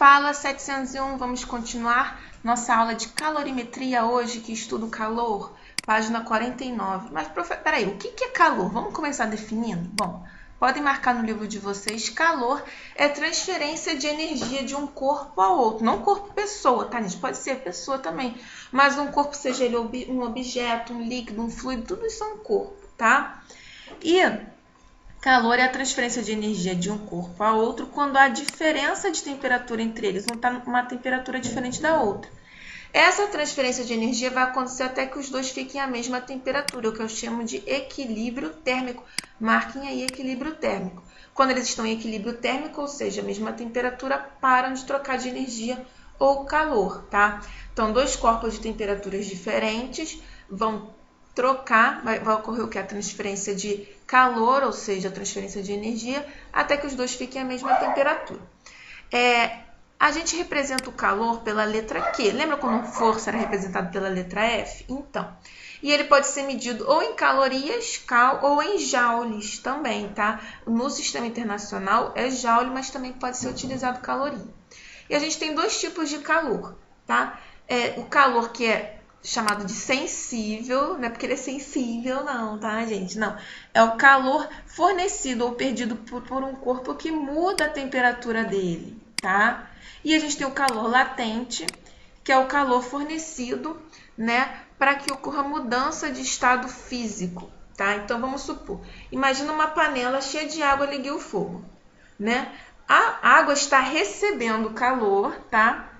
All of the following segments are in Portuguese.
Fala 701, vamos continuar nossa aula de calorimetria hoje, que estuda o calor, página 49. Mas, peraí, o que é calor? Vamos começar definindo? Bom, podem marcar no livro de vocês, calor é transferência de energia de um corpo ao outro. Não corpo-pessoa, tá, gente? Pode ser pessoa também, mas um corpo, seja ele um objeto, um líquido, um fluido, tudo isso é um corpo, tá? E calor é a transferência de energia de um corpo a outro quando há diferença de temperatura entre eles, não está uma temperatura diferente da outra. Essa transferência de energia vai acontecer até que os dois fiquem à mesma temperatura, o que eu chamo de equilíbrio térmico. Marquem aí equilíbrio térmico. Quando eles estão em equilíbrio térmico, ou seja, a mesma temperatura, param de trocar de energia ou calor, tá? Então, dois corpos de temperaturas diferentes vão trocar, vai ocorrer o que? A transferência de calor, ou seja, a transferência de energia, até que os dois fiquem à mesma temperatura. A gente representa o calor pela letra Q. Lembra quando força era representado pela letra F? Então, e ele pode ser medido ou em calorias, cal, ou em joules também, tá? No sistema internacional é joule, mas também pode ser utilizado caloria. E a gente tem dois tipos de calor, tá? O calor que é chamado de sensível, não é porque ele é sensível não, tá, gente? Não, é o calor fornecido ou perdido por um corpo que muda a temperatura dele, tá? E a gente tem o calor latente, que é o calor fornecido, né, para que ocorra mudança de estado físico, tá? Então, vamos supor, imagina uma panela cheia de água, liguei o fogo, né? A água está recebendo calor, tá,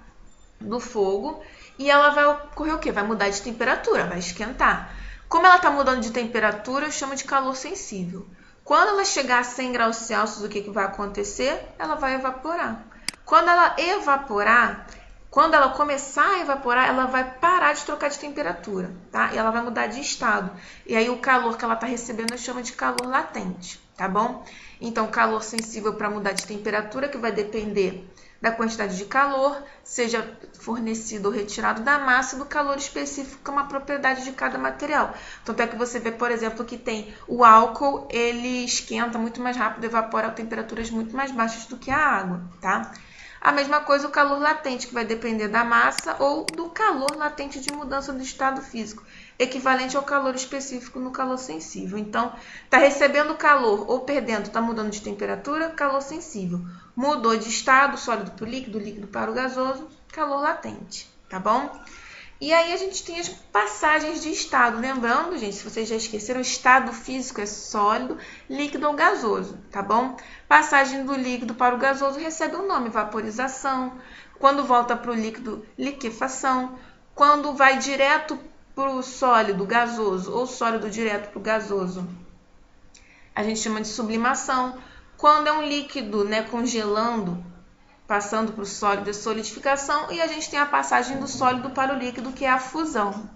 do fogo, e ela vai ocorrer o quê? Vai mudar de temperatura, vai esquentar. Como ela está mudando de temperatura, eu chamo de calor sensível. Quando ela chegar a 100 graus Celsius, o que vai acontecer? Ela vai evaporar. Quando ela evaporar, quando ela começar a evaporar, ela vai parar de trocar de temperatura, tá? E ela vai mudar de estado. E aí o calor que ela está recebendo eu chamo de calor latente, tá bom? Então, calor sensível para mudar de temperatura, que vai depender da quantidade de calor, seja fornecido ou retirado da massa, e do calor específico, que é uma propriedade de cada material. Tanto é que você vê, por exemplo, que tem o álcool, ele esquenta muito mais rápido, evapora a temperaturas muito mais baixas do que a água, tá? A mesma coisa o calor latente, que vai depender da massa ou do calor latente de mudança do estado físico, equivalente ao calor específico no calor sensível. Então, está recebendo calor ou perdendo, está mudando de temperatura, calor sensível. Mudou de estado, sólido para o líquido, líquido para o gasoso, calor latente, tá bom? E aí a gente tem as passagens de estado. Lembrando, gente, se vocês já esqueceram, o estado físico é sólido, líquido ou gasoso, tá bom? Passagem do líquido para o gasoso recebe um nome, vaporização. Quando volta para o líquido, liquefação. Quando vai direto para o sólido, gasoso, ou sólido direto para o gasoso, a gente chama de sublimação. Quando é um líquido, né, congelando, passando para o sólido, é solidificação, e a gente tem a passagem do sólido para o líquido, que é a fusão.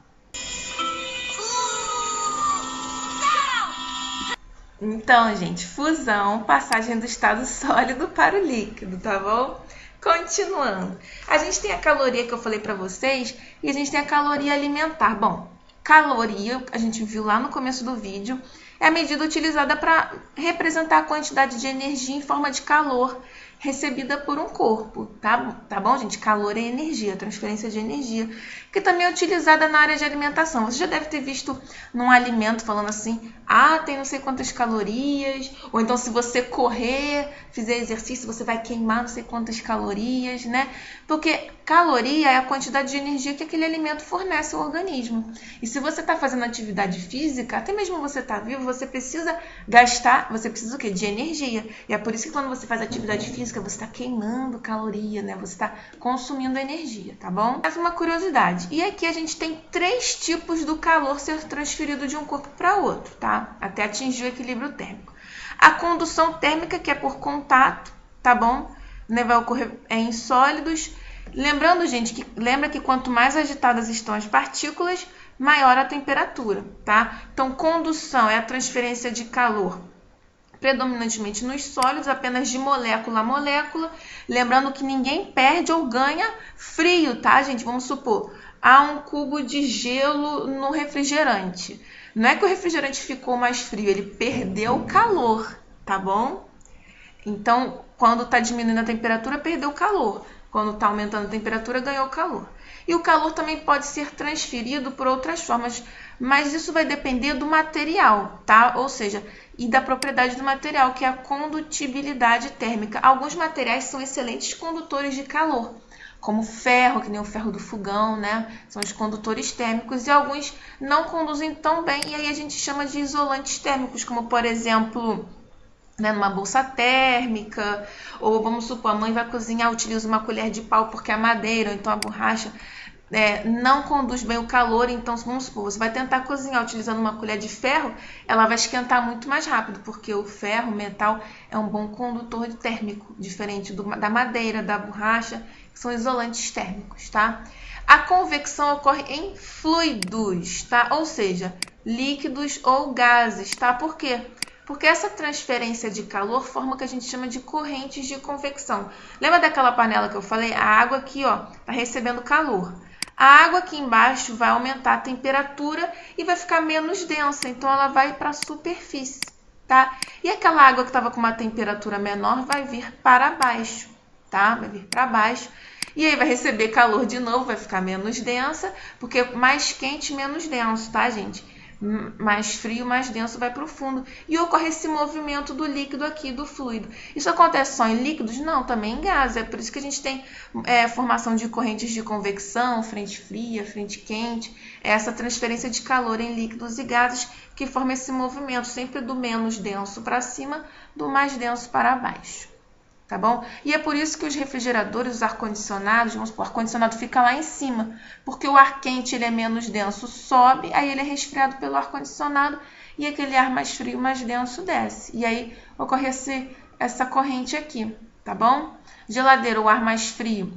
Então, gente, fusão, passagem do estado sólido para o líquido, tá bom? Continuando. A gente tem a caloria que eu falei para vocês e a gente tem a caloria alimentar. Bom, caloria, a gente viu lá no começo do vídeo, é a medida utilizada para representar a quantidade de energia em forma de calor recebida por um corpo, tá bom, gente? Calor é energia, transferência de energia, que também é utilizada na área de alimentação. Você já deve ter visto num alimento falando assim, tem não sei quantas calorias, ou então se você correr, fizer exercício, você vai queimar não sei quantas calorias, né? Porque caloria é a quantidade de energia que aquele alimento fornece ao organismo. E se você está fazendo atividade física, até mesmo você está vivo, você precisa gastar, você precisa o quê? De energia. E é por isso que quando você faz atividade física, você está queimando caloria, né? Você está consumindo energia, tá bom? Mais uma curiosidade. E aqui a gente tem 3 tipos do calor ser transferido de um corpo para outro, tá? Até atingir o equilíbrio térmico. A condução térmica, que é por contato, tá bom? Né? Vai ocorrer em sólidos. Lembrando, gente, lembra que quanto mais agitadas estão as partículas, maior a temperatura, tá? Então, condução é a transferência de calor predominantemente nos sólidos, apenas de molécula a molécula. Lembrando que ninguém perde ou ganha frio, tá, gente? Vamos supor, há um cubo de gelo no refrigerante. Não é que o refrigerante ficou mais frio, ele perdeu calor, tá bom? Então, quando está diminuindo a temperatura, perdeu calor. quando está aumentando a temperatura, ganhou calor. E o calor também pode ser transferido por outras formas, mas isso vai depender do material, tá? Ou seja, e da propriedade do material, que é a condutibilidade térmica. Alguns materiais são excelentes condutores de calor, como ferro, que nem o ferro do fogão, né? São os condutores térmicos, e alguns não conduzem tão bem, e aí a gente chama de isolantes térmicos, como por exemplo, né, numa bolsa térmica, ou vamos supor, a mãe vai cozinhar, utiliza uma colher de pau porque é madeira, ou então a borracha não conduz bem o calor, então vamos supor, você vai tentar cozinhar utilizando uma colher de ferro, ela vai esquentar muito mais rápido, porque o ferro, o metal, é um bom condutor térmico, diferente da madeira, da borracha, que são isolantes térmicos, tá? A convecção ocorre em fluidos, tá? Ou seja, líquidos ou gases, tá? Por quê? Porque essa transferência de calor forma o que a gente chama de correntes de convecção. Lembra daquela panela que eu falei? A água aqui, ó, tá recebendo calor. A água aqui embaixo vai aumentar a temperatura e vai ficar menos densa, então ela vai para a superfície, tá? E aquela água que estava com uma temperatura menor vai vir para baixo, tá? Vai vir para baixo. E aí vai receber calor de novo, vai ficar menos densa, porque mais quente, menos denso, tá, gente? Mais frio, mais denso vai para o fundo. E ocorre esse movimento do líquido aqui, do fluido. Isso acontece só em líquidos? Não, também em gases. É por isso que a gente tem formação de correntes de convecção, frente fria, frente quente. É essa transferência de calor em líquidos e gases que forma esse movimento, sempre do menos denso para cima, do mais denso para baixo. Tá bom? E é por isso que os refrigeradores, os ar-condicionados, vamos supor, o ar-condicionado fica lá em cima, porque o ar quente ele é menos denso, sobe, aí ele é resfriado pelo ar-condicionado e aquele ar mais frio, mais denso desce. E aí ocorre essa corrente aqui, tá bom? Geladeira, o ar mais frio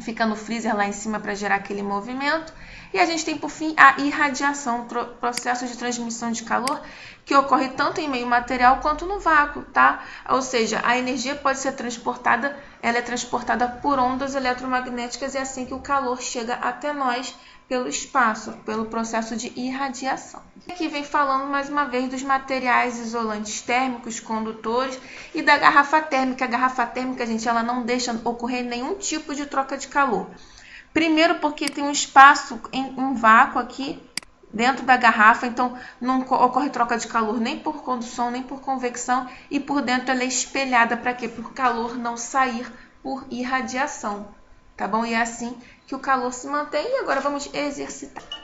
fica no freezer lá em cima para gerar aquele movimento. E a gente tem, por fim, a irradiação, processo de transmissão de calor, que ocorre tanto em meio material quanto no vácuo, tá? Ou seja, a energia pode ser transportada, ela é transportada por ondas eletromagnéticas e é assim que o calor chega até nós pelo espaço, pelo processo de irradiação. Aqui vem falando mais uma vez dos materiais isolantes térmicos, condutores e da garrafa térmica. A garrafa térmica, gente, ela não deixa ocorrer nenhum tipo de troca de calor. Primeiro porque tem um espaço em vácuo aqui dentro da garrafa, então não ocorre troca de calor nem por condução, nem por convecção, e por dentro ela é espelhada para quê? Para o calor não sair por irradiação, tá bom? E é assim que o calor se mantém. E agora vamos exercitar.